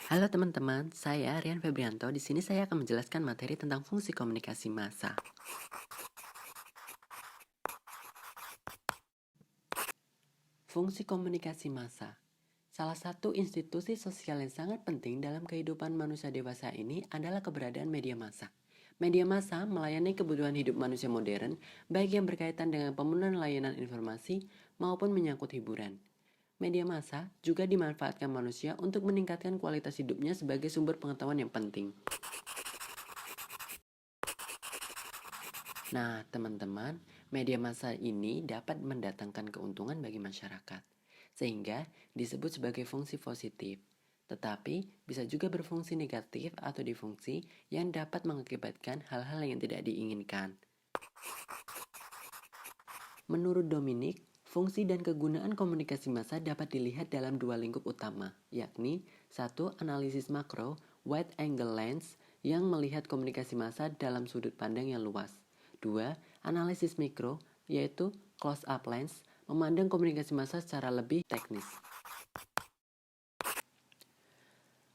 Halo teman-teman, saya Rian Febrianto. Di sini saya akan menjelaskan materi tentang fungsi komunikasi massa. Fungsi komunikasi massa. Salah satu institusi sosial yang sangat penting dalam kehidupan manusia dewasa ini adalah keberadaan media massa. Media massa melayani kebutuhan hidup manusia modern, baik yang berkaitan dengan pemenuhan layanan informasi maupun menyangkut hiburan. Media massa juga dimanfaatkan manusia untuk meningkatkan kualitas hidupnya sebagai sumber pengetahuan yang penting. Nah, teman-teman, media massa ini dapat mendatangkan keuntungan bagi masyarakat, sehingga disebut sebagai fungsi positif. Tetapi bisa juga berfungsi negatif atau difungsi yang dapat mengakibatkan hal-hal yang tidak diinginkan. Menurut Dominic, fungsi dan kegunaan komunikasi massa dapat dilihat dalam dua lingkup utama, yakni satu, analisis makro, wide angle lens, yang melihat komunikasi massa dalam sudut pandang yang luas. 2. Analisis mikro, yaitu close-up lens, memandang komunikasi massa secara lebih teknis.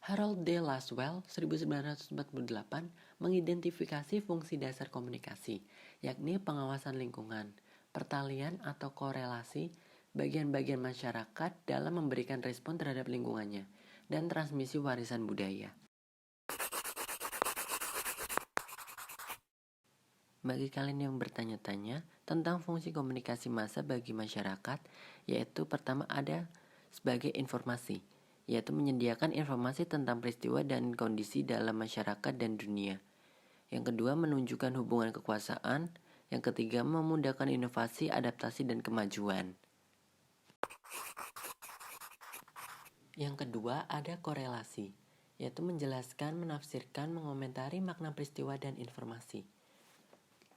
Harold D. Laswell 1948 mengidentifikasi fungsi dasar komunikasi, yakni pengawasan lingkungan, pertalian atau korelasi bagian-bagian masyarakat dalam memberikan respon terhadap lingkungannya, dan transmisi warisan budaya. Bagi kalian yang bertanya-tanya tentang fungsi komunikasi massa bagi masyarakat, yaitu pertama ada sebagai informasi, yaitu menyediakan informasi tentang peristiwa dan kondisi dalam masyarakat dan dunia. Yang kedua, menunjukkan hubungan kekuasaan. Yang ketiga, memudahkan inovasi, adaptasi, dan kemajuan. Yang kedua, ada korelasi, yaitu menjelaskan, menafsirkan, mengomentari makna peristiwa dan informasi.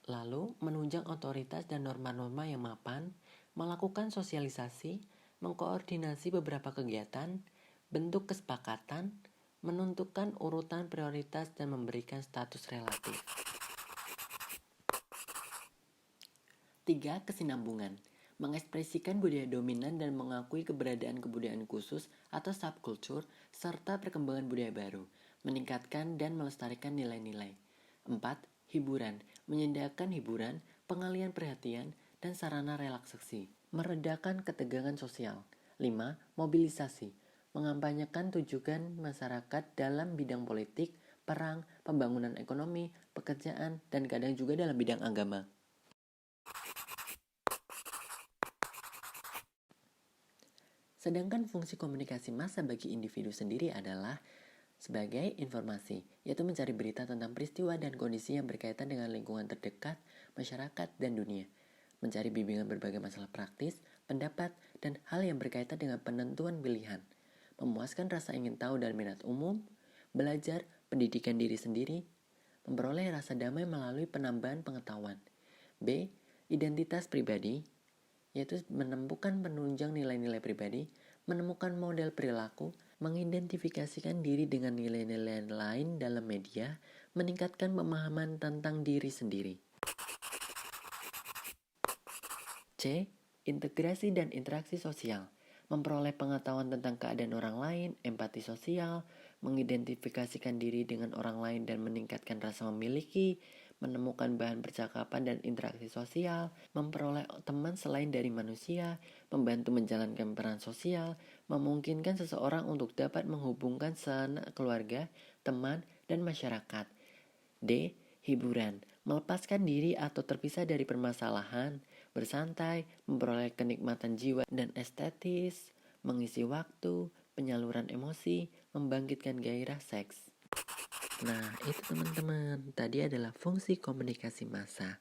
Lalu, menunjang otoritas dan norma-norma yang mapan, melakukan sosialisasi, mengkoordinasi beberapa kegiatan, bentuk kesepakatan, menentukan urutan prioritas, dan memberikan status relatif. 3. Kesinambungan. Mengekspresikan budaya dominan dan mengakui keberadaan kebudayaan khusus atau subkultur serta perkembangan budaya baru, meningkatkan dan melestarikan nilai-nilai. 4. Hiburan. Menyediakan hiburan, pengalihan perhatian, dan sarana relaksasi, meredakan ketegangan sosial. 5. Mobilisasi. Mengampanyekan tujuan masyarakat dalam bidang politik, perang, pembangunan ekonomi, pekerjaan, dan kadang juga dalam bidang agama. Sedangkan fungsi komunikasi massa bagi individu sendiri adalah sebagai informasi, yaitu mencari berita tentang peristiwa dan kondisi yang berkaitan dengan lingkungan terdekat, masyarakat, dan dunia. Mencari bimbingan berbagai masalah praktis, pendapat, dan hal yang berkaitan dengan penentuan pilihan. Memuaskan rasa ingin tahu dan minat umum, belajar, pendidikan diri sendiri, memperoleh rasa damai melalui penambahan pengetahuan. B. Identitas pribadi, yaitu menemukan penunjang nilai-nilai pribadi, menemukan model perilaku, mengidentifikasikan diri dengan nilai-nilai lain dalam media, meningkatkan pemahaman tentang diri sendiri. C. Integrasi dan interaksi sosial, memperoleh pengetahuan tentang keadaan orang lain, empati sosial, mengidentifikasikan diri dengan orang lain dan meningkatkan rasa memiliki, menemukan bahan percakapan dan interaksi sosial, memperoleh teman selain dari manusia, membantu menjalankan peran sosial, memungkinkan seseorang untuk dapat menghubungkan sanak keluarga, teman, dan masyarakat. D. Hiburan, melepaskan diri atau terpisah dari permasalahan, bersantai, memperoleh kenikmatan jiwa dan estetis, mengisi waktu, penyaluran emosi, membangkitkan gairah seks. Nah, itu teman-teman, tadi adalah fungsi komunikasi massa.